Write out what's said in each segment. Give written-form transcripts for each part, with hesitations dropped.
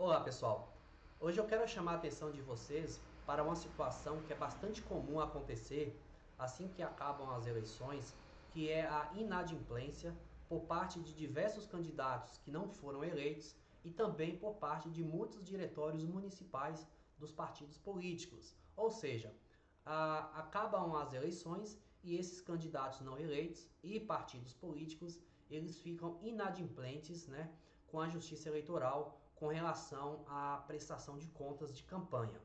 Olá pessoal, hoje eu quero chamar a atenção de vocês para uma situação que é bastante comum acontecer assim que acabam as eleições, que é a inadimplência por parte de diversos candidatos que não foram eleitos e também por parte de muitos diretórios municipais dos partidos políticos. Ou seja, acabam as eleições e esses candidatos não eleitos e partidos políticos eles ficam inadimplentes, né, com a Justiça Eleitoral com relação à prestação de contas de campanha.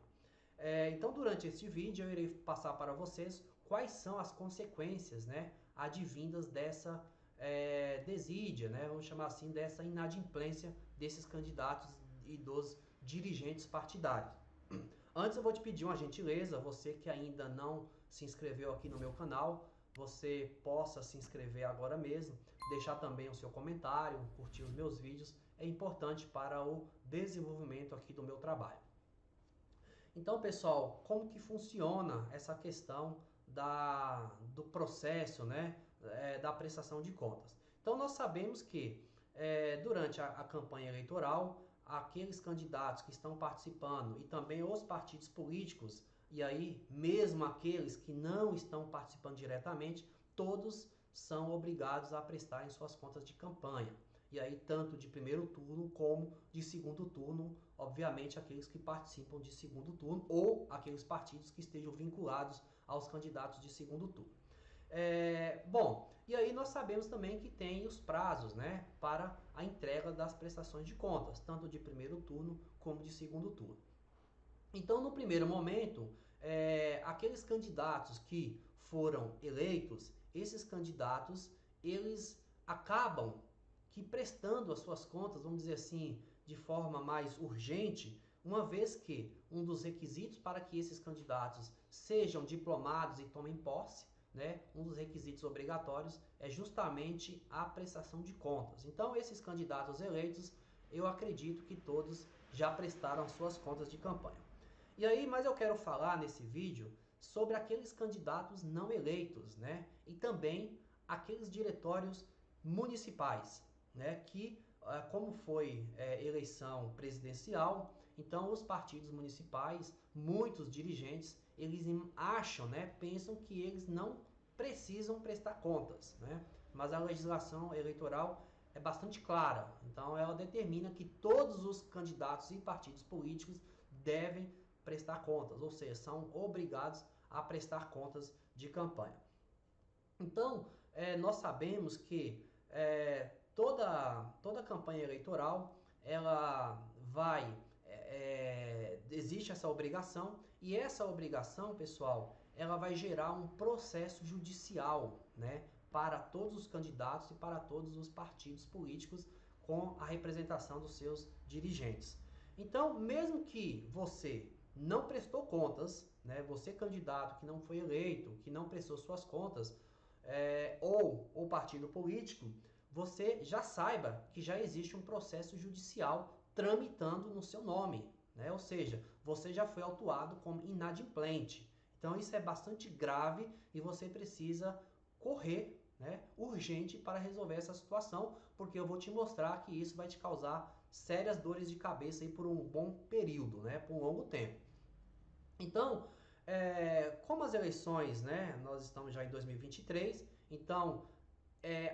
Então, durante este vídeo, eu irei passar para vocês quais são as consequências, né, advindas dessa desídia, né, vamos chamar assim, dessa inadimplência desses candidatos e dos dirigentes partidários. Antes eu vou te pedir uma gentileza, você que ainda não se inscreveu aqui no meu canal, você possa se inscrever agora mesmo, deixar também o seu comentário, curtir os meus vídeos, é importante para o desenvolvimento aqui do meu trabalho. Então, pessoal, como que funciona essa questão do processo, né, da prestação de contas? Então, nós sabemos que durante a campanha eleitoral, aqueles candidatos que estão participando e também os partidos políticos, e aí mesmo aqueles que não estão participando diretamente, todos são obrigados a prestarem suas contas de campanha. E aí tanto de primeiro turno como de segundo turno, obviamente aqueles que participam de segundo turno ou aqueles partidos que estejam vinculados aos candidatos de segundo turno. Bom, e aí nós sabemos também que tem os prazos, né, para a entrega das prestações de contas, tanto de primeiro turno como de segundo turno. Então, no primeiro momento, aqueles candidatos que foram eleitos, esses candidatos, eles acabam que prestando as suas contas, vamos dizer assim, de forma mais urgente, uma vez que um dos requisitos para que esses candidatos sejam diplomados e tomem posse, né, um dos requisitos obrigatórios é justamente a prestação de contas. Então, esses candidatos eleitos, eu acredito que todos já prestaram suas contas de campanha. E aí, mas eu quero falar nesse vídeo sobre aqueles candidatos não eleitos, né, e também aqueles diretórios municipais, né, que como foi eleição presidencial, então os partidos municipais, muitos dirigentes, eles acham, né, pensam que eles não precisam prestar contas, né, mas a legislação eleitoral é bastante clara, então ela determina que todos os candidatos e partidos políticos devem prestar contas, ou seja, são obrigados a prestar contas de campanha. Então, nós sabemos que toda campanha eleitoral, ela vai, existe essa obrigação, e essa obrigação, pessoal, ela vai gerar um processo judicial, né, para todos os candidatos e para todos os partidos políticos com a representação dos seus dirigentes. Então, mesmo que você não prestou contas, né, você candidato que não foi eleito, que não prestou suas contas, ou o partido político, você já saiba que já existe um processo judicial tramitando no seu nome, né? Ou seja, você já foi autuado como inadimplente. Então isso é bastante grave e você precisa correr, né, urgente para resolver essa situação, porque eu vou te mostrar que isso vai te causar sérias dores de cabeça aí por um bom período, né, por um longo tempo. Então, como as eleições, né, nós estamos já em 2023, então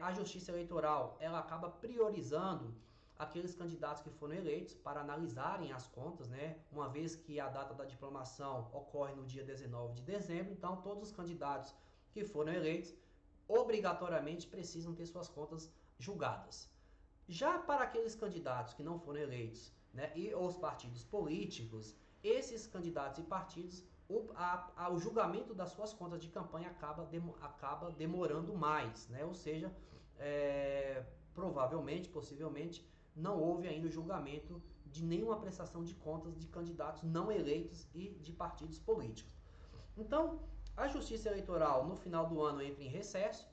a Justiça Eleitoral ela acaba priorizando aqueles candidatos que foram eleitos para analisarem as contas, né, uma vez que a data da diplomação ocorre no dia 19 de dezembro, então todos os candidatos que foram eleitos obrigatoriamente precisam ter suas contas julgadas. Já para aqueles candidatos que não foram eleitos, né, e os partidos políticos, esses candidatos e partidos, o julgamento das suas contas de campanha acaba demorando mais, né? Ou seja, provavelmente, possivelmente, não houve ainda o julgamento de nenhuma prestação de contas de candidatos não eleitos e de partidos políticos. Então, a Justiça Eleitoral no final do ano entra em recesso,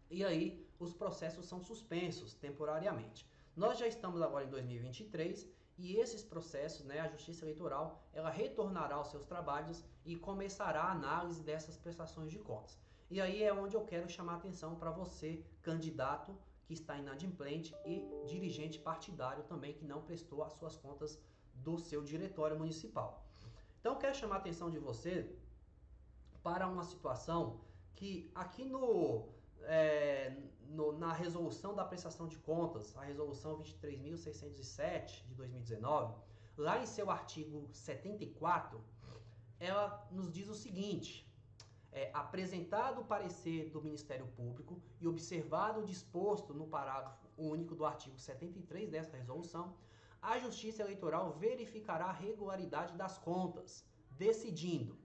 e aí os processos são suspensos temporariamente. Nós já estamos agora em 2023 e esses processos, né, a Justiça Eleitoral, ela retornará aos seus trabalhos e começará a análise dessas prestações de contas. E aí é onde eu quero chamar a atenção para você, candidato, que está inadimplente e dirigente partidário também que não prestou as suas contas do seu diretório municipal. Então, eu quero chamar a atenção de você para uma situação que aqui na resolução da prestação de contas, a resolução 23.607 de 2019, lá em seu artigo 74, ela nos diz o seguinte: apresentado o parecer do Ministério Público e observado o disposto no parágrafo único do artigo 73 desta resolução, a Justiça Eleitoral verificará a regularidade das contas, decidindo: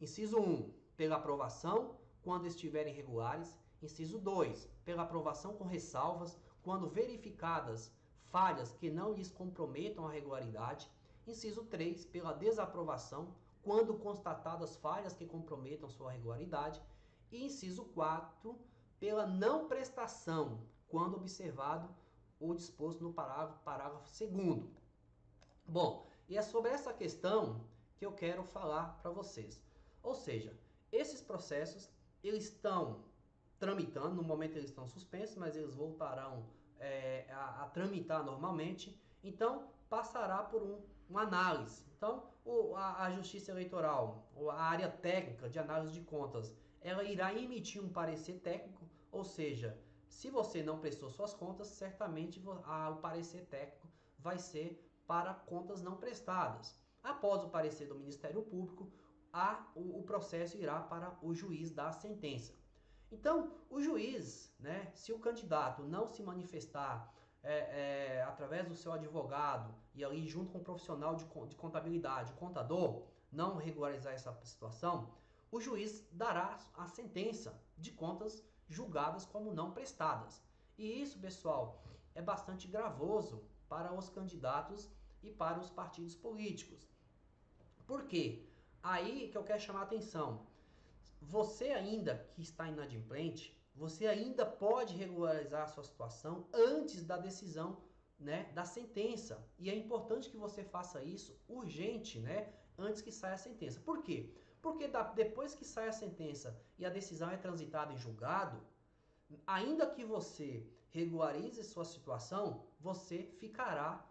inciso 1, pela aprovação, quando estiverem regulares. Inciso 2, pela aprovação com ressalvas, quando verificadas falhas que não lhes comprometam a regularidade. Inciso 3, pela desaprovação, quando constatadas falhas que comprometam sua regularidade. E inciso 4, pela não prestação, quando observado o disposto no parágrafo 2º. Bom, e é sobre essa questão que eu quero falar para vocês. Ou seja, esses processos, eles estão tramitando, no momento eles estão suspensos, mas eles voltarão a tramitar normalmente. Então, passará por uma análise. Então, a Justiça Eleitoral, a área técnica de análise de contas, ela irá emitir um parecer técnico, ou seja, se você não prestou suas contas, certamente o parecer técnico vai ser para contas não prestadas. Após o parecer do Ministério Público, o processo irá para o juiz dar a sentença. Então, o juiz, né, se o candidato não se manifestar através do seu advogado e ali junto com o profissional de contabilidade, o contador, não regularizar essa situação, o juiz dará a sentença de contas julgadas como não prestadas. E isso, pessoal, é bastante gravoso para os candidatos e para os partidos políticos. Por quê? Aí que eu quero chamar a atenção. Você ainda que está inadimplente, você ainda pode regularizar a sua situação antes da decisão, né, da sentença. E é importante que você faça isso urgente, né, antes que saia a sentença. Por quê? Porque depois que sai a sentença e a decisão é transitada em julgado, ainda que você regularize sua situação, você ficará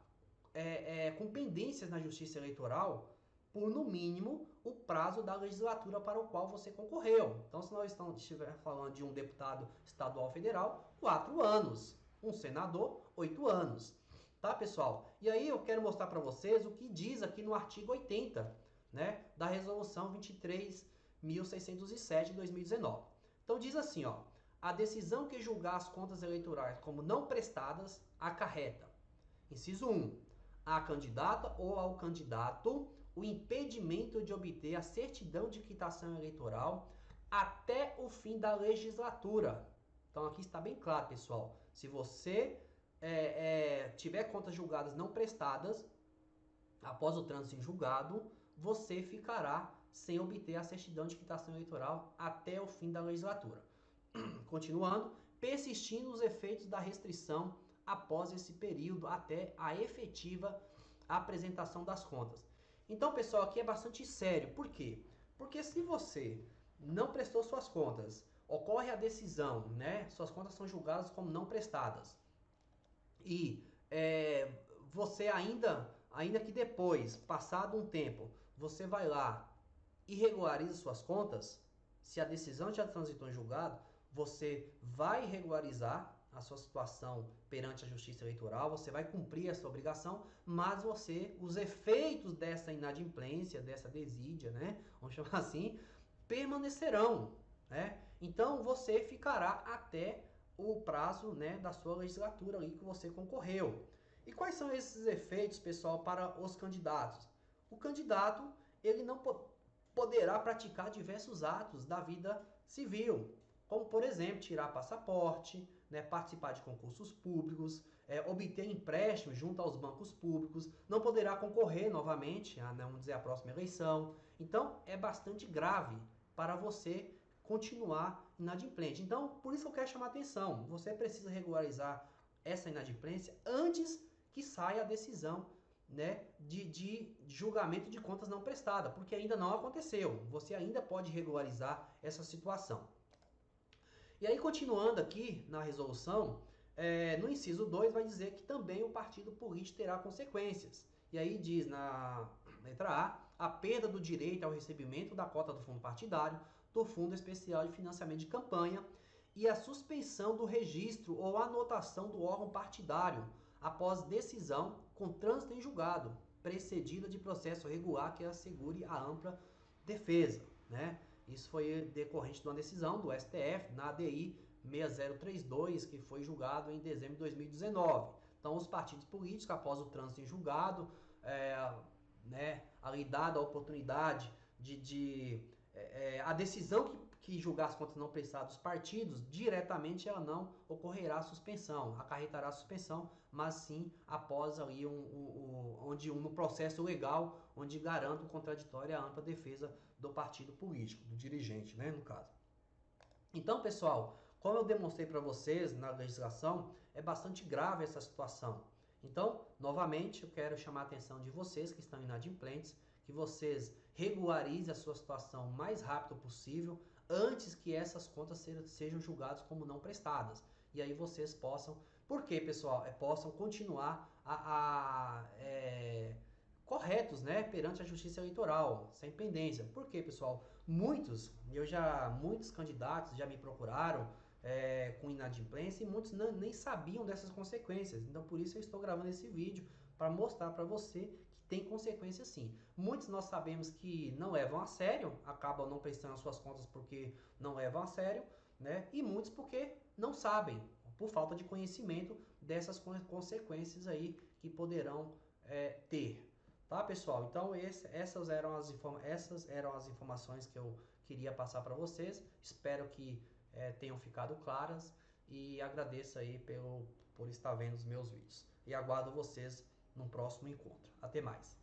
com pendências na Justiça Eleitoral por, no mínimo, o prazo da legislatura para o qual você concorreu. Então, se nós estivermos falando de um deputado estadual federal, 4 anos. Um senador, 8 anos. Tá, pessoal? E aí eu quero mostrar para vocês o que diz aqui no artigo 80, né, da resolução 23.607 de 2019. Então, diz assim, ó: a decisão que julgar as contas eleitorais como não prestadas acarreta, inciso 1, à candidata ou ao candidato o impedimento de obter a certidão de quitação eleitoral até o fim da legislatura. Então aqui está bem claro, pessoal. Se você tiver contas julgadas não prestadas, após o trânsito em julgado, você ficará sem obter a certidão de quitação eleitoral até o fim da legislatura. Continuando, persistindo os efeitos da restrição após esse período até a efetiva apresentação das contas. Então, pessoal, aqui é bastante sério. Por quê? Porque se você não prestou suas contas, ocorre a decisão, né? Suas contas são julgadas como não prestadas. E você ainda que depois, passado um tempo, você vai lá e regulariza suas contas, se a decisão já transitou em julgado, você vai regularizar a sua situação perante a Justiça Eleitoral, você vai cumprir essa obrigação, mas os efeitos dessa inadimplência, dessa desídia, né, vamos chamar assim, permanecerão, né? Então você ficará até o prazo, né, da sua legislatura ali que você concorreu. E quais são esses efeitos, pessoal, para os candidatos? O candidato, ele não poderá praticar diversos atos da vida civil, como, por exemplo, tirar passaporte, né, participar de concursos públicos, obter empréstimo junto aos bancos públicos, não poderá concorrer novamente a próxima eleição. Então, é bastante grave para você continuar inadimplente. Então, por isso eu quero chamar a atenção. Você precisa regularizar essa inadimplência antes que saia a decisão, né, de julgamento de contas não prestadas, porque ainda não aconteceu. Você ainda pode regularizar essa situação. E aí, continuando aqui na resolução, No inciso 2 vai dizer que também o partido político terá consequências. E aí diz na letra a perda do direito ao recebimento da cota do fundo partidário, do Fundo Especial de Financiamento de Campanha e a suspensão do registro ou anotação do órgão partidário após decisão com trânsito em julgado, precedida de processo regular que assegure a ampla defesa, né? Isso foi decorrente de uma decisão do STF na ADI 6032, que foi julgado em dezembro de 2019. Então, os partidos políticos, após o trânsito em julgado, ali dada a oportunidade a decisão que julgar as contas não prestadas dos partidos, diretamente ela não ocorrerá a suspensão, acarretará a suspensão, mas sim após ali no processo legal, onde garanta o contraditório e a ampla defesa do partido político, do dirigente, né, no caso. Então, pessoal, como eu demonstrei para vocês na legislação, é bastante grave essa situação. Então, novamente, eu quero chamar a atenção de vocês que estão inadimplentes, que vocês regularizem a sua situação o mais rápido possível, antes que essas contas sejam julgadas como não prestadas. E aí vocês possam, por quê, pessoal? Possam continuar corretos, né, perante a Justiça Eleitoral, sem pendência. Por quê, pessoal? Muitos candidatos já me procuraram com inadimplência e muitos nem sabiam dessas consequências. Então, por isso eu estou gravando esse vídeo para mostrar para você que tem consequências sim. Muitos nós sabemos que não levam a sério, acabam não prestando as suas contas porque não levam a sério, né? E muitos porque não sabem, por falta de conhecimento dessas consequências aí que poderão ter. Tá, pessoal? Então essas eram as informações que eu queria passar para vocês. Espero que tenham ficado claras e agradeço aí por estar vendo os meus vídeos. E aguardo vocês num próximo encontro. Até mais!